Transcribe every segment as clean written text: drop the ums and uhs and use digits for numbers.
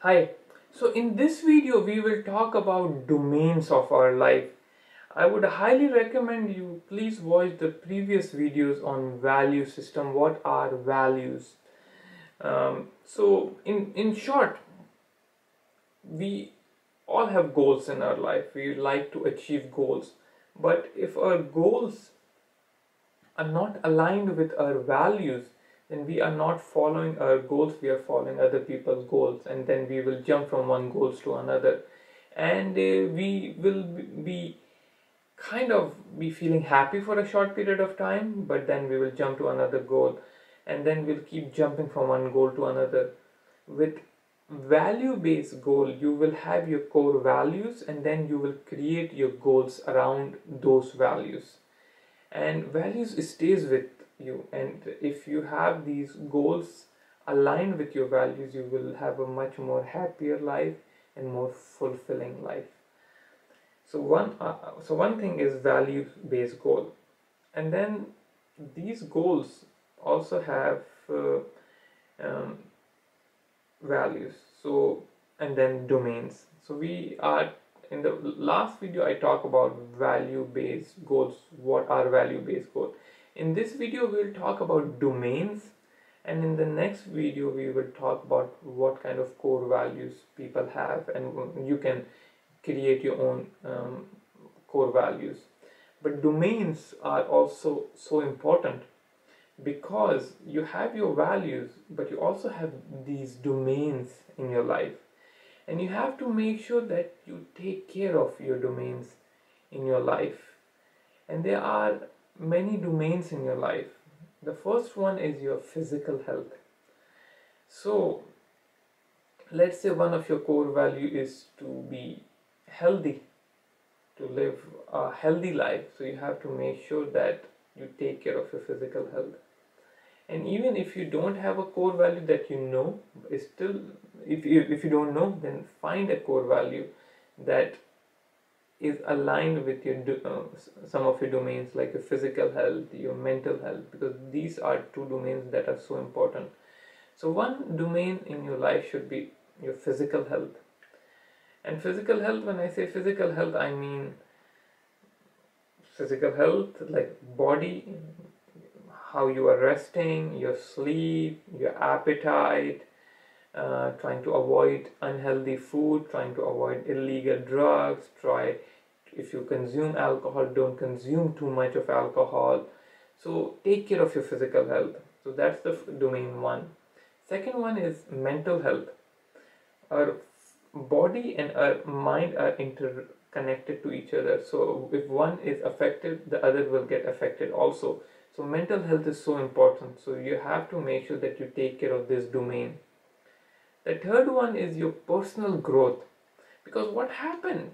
Hi, so in this video we will talk about domains of our life. I would highly recommend you please watch the previous videos on value system. What are values? In short, we all have goals in our life. We like to achieve goals. But if our goals are not aligned with our values, then we are not following our goals, we are following other people's goals, and then we will jump from one goals to another. And we will be kind of be feeling happy for a short period of time, but then we will jump to another goal, and then we'll keep jumping from one goal to another. With value based goal, you will have your core values, and then you will create your goals around those values, and values stays with you. And if you have these goals aligned with your values, you will have a much more happier life and more fulfilling life. So one thing is value based goal, and then these goals also have um, values. So, and then domains. So we are in the last video I talk about value based goals. What are value based goals? In this video we'll talk about domains, and in the next video we will talk about what kind of core values people have, and you can create your own core values. But domains are also so important because you have your values, but you also have these domains in your life, and you have to make sure that you take care of your domains in your life. And there are many domains in your life. The first one is your physical health. So let's say one of your core value is to be healthy, to live a healthy life. So you have to make sure that you take care of your physical health. And even if you don't have a core value that you know, is still, if you don't know, then find a core value that is aligned with your some of your domains, like your physical health, your mental health, because these are two domains that are so important. So one domain in your life should be your physical health. And physical health, when I say physical health, I mean physical health like body, how you are resting, your sleep, your appetite, trying to avoid unhealthy food, trying to avoid illegal drugs, try, if you consume alcohol, don't consume too much of alcohol. So take care of your physical health. So that's the domain one. Second one is mental health. Our body and our mind are interconnected to each other. So if one is affected, the other will get affected also. So mental health is so important. So you have to make sure that you take care of this domain. The third one is your personal growth. Because what happened,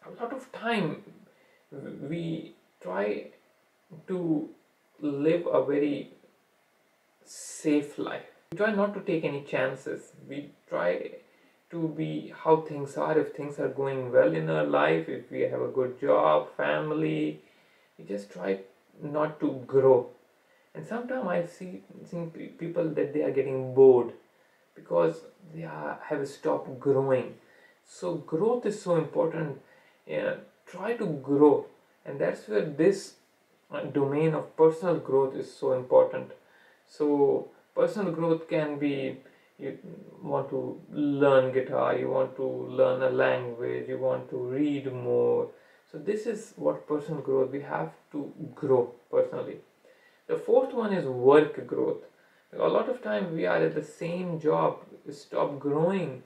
a lot of time we try to live a very safe life. We try not to take any chances. We try to be how things are. If things are going well in our life, if we have a good job, family, we just try not to grow. And sometimes I see people that they are getting bored because have stopped growing. So growth is so important. Yeah, try to grow, and that's where this domain of personal growth is so important. So personal growth can be, you want to learn guitar, you want to learn a language, you want to read more. So this is what personal growth, we have to grow personally. The fourth one is work growth. A lot of time we are at the same job, we stop growing.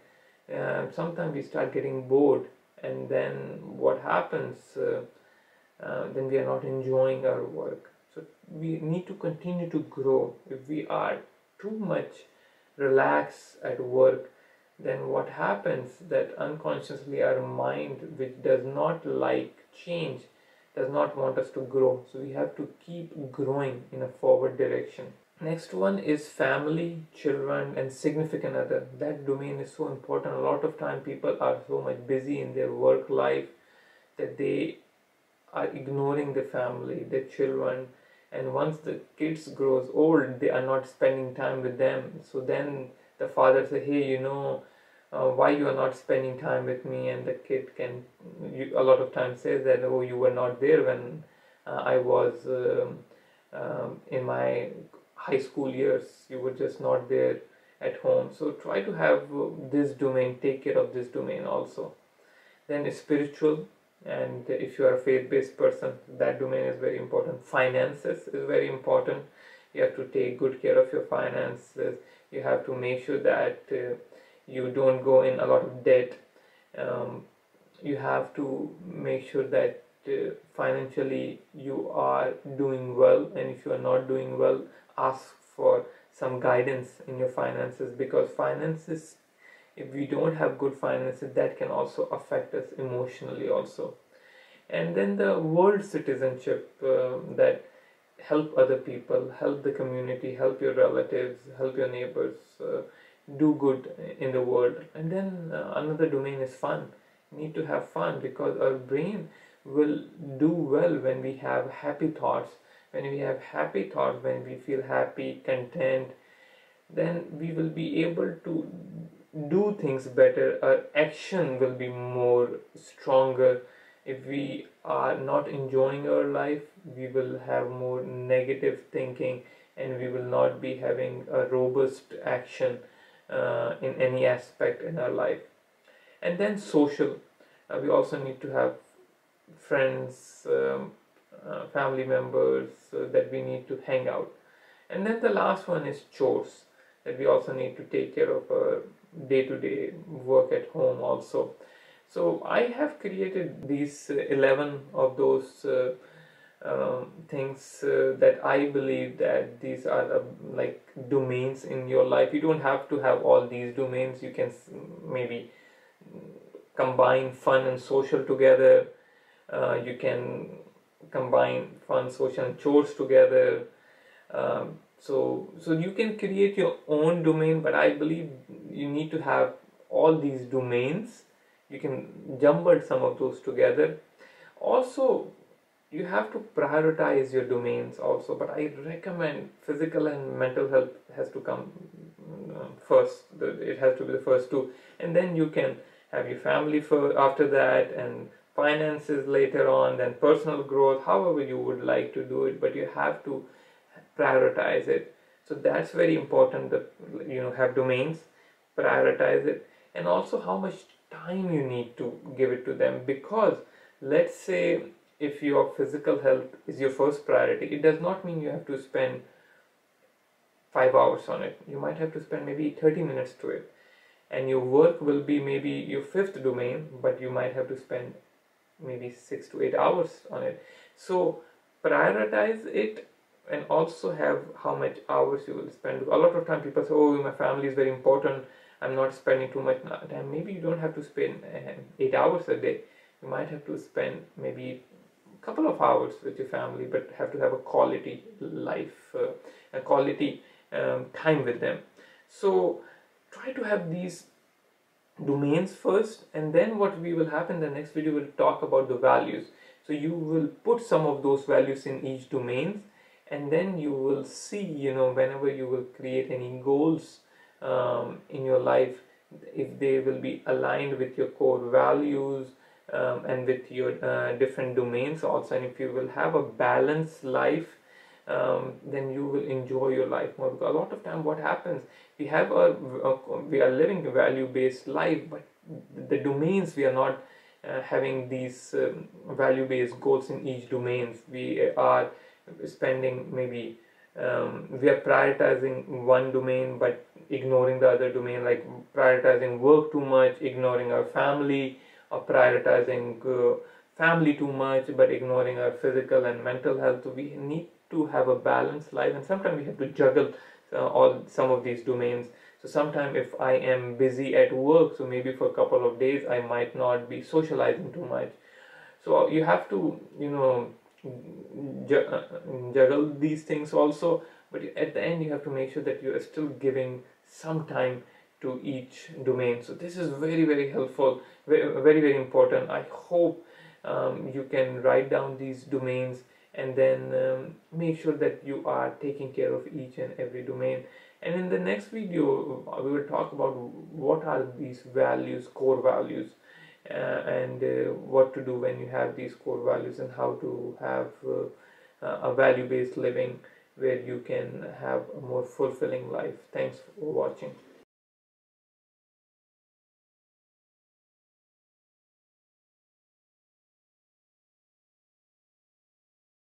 Sometimes we start getting bored, and then what happens? Then we are not enjoying our work. So we need to continue to grow. If we are too much relaxed at work, then what happens that unconsciously our mind, which does not like change, does not want us to grow. So we have to keep growing in a forward direction. Next one is family, children, and significant other. That domain is so important. A lot of time people are so much busy in their work life that they are ignoring the family, the children, and once the kids grows old, they are not spending time with them. So then the father say, hey, why you are not spending time with me, and the kid can a lot of times says that, oh, you were not there when I was in my high school years, you were just not there at home. So try to have this domain, take care of this domain also. Then spiritual, and if you are a faith-based person, that domain is very important. Finances is very important. You have to take good care of your finances. You have to make sure that you don't go in a lot of debt. um, you have to make sure that financially you are doing well, and if you are not doing well, ask for some guidance in your finances, because finances, if we don't have good finances, that can also affect us emotionally also. And then the world citizenship, that help other people, help the community, help your relatives, help your neighbors, do good in the world. And then another domain is fun. You need to have fun, because our brain will do well when we have happy thoughts. When we have happy thoughts, when we feel happy, content, then we will be able to do things better. Our action will be more stronger. If we are not enjoying our life, we will have more negative thinking, and we will not be having a robust action in any aspect in our life. And then social, we also need to have friends, family members, that we need to hang out. And then the last one is chores, that we also need to take care of our day-to-day work at home also. So I have created these 11 of those things that I believe that these are like domains in your life. You don't have to have all these domains. You can maybe combine fun and social together. You can combine fun, social, and chores together. So you can create your own domain, but I believe you need to have all these domains. You can jumble some of those together. Also, you have to prioritize your domains also, but I recommend physical and mental health has to come first. It has to be the first two, and then you can have your family for after that, and finances later on, then personal growth, however you would like to do it, but you have to prioritize it. So that's very important, that have domains, prioritize it, and also how much time you need to give it to them. Because let's say if your physical health is your first priority, it does not mean you have to spend 5 hours on it. You might have to spend maybe 30 minutes to it, and your work will be maybe your fifth domain, but you might have to spend maybe 6 to 8 hours on it. So prioritize it, and also have how much hours you will spend. A lot of time people say, oh, my family is very important, I'm not spending too much time. Maybe you don't have to spend 8 hours a day. You might have to spend maybe a couple of hours with your family, but have to have a quality life, a quality time with them. So try to have these domains first, and then what we will have in the next video, will talk about the values. So you will put some of those values in each domain, and then you will see, whenever you will create any goals in your life, if they will be aligned with your core values, and with your different domains also. And if you will have a balanced life, then you will enjoy your life more. Because a lot of time what happens, we are living a value-based life, but the domains, we are not having these value-based goals in each domains. We are spending maybe we are prioritizing one domain but ignoring the other domain, like prioritizing work too much, ignoring our family, or prioritizing family too much but ignoring our physical and mental health. So we need to have a balanced life, and sometimes we have to juggle some of these domains. So sometimes if I am busy at work, so maybe for a couple of days I might not be socializing too much. So you have to juggle these things also, but at the end you have to make sure that you are still giving some time to each domain. So this is very, very helpful, very, very important. I hope you can write down these domains, and then make sure that you are taking care of each and every domain. And in the next video, we will talk about what are these values, core values, and what to do when you have these core values, and how to have a value-based living where you can have a more fulfilling life. Thanks for watching.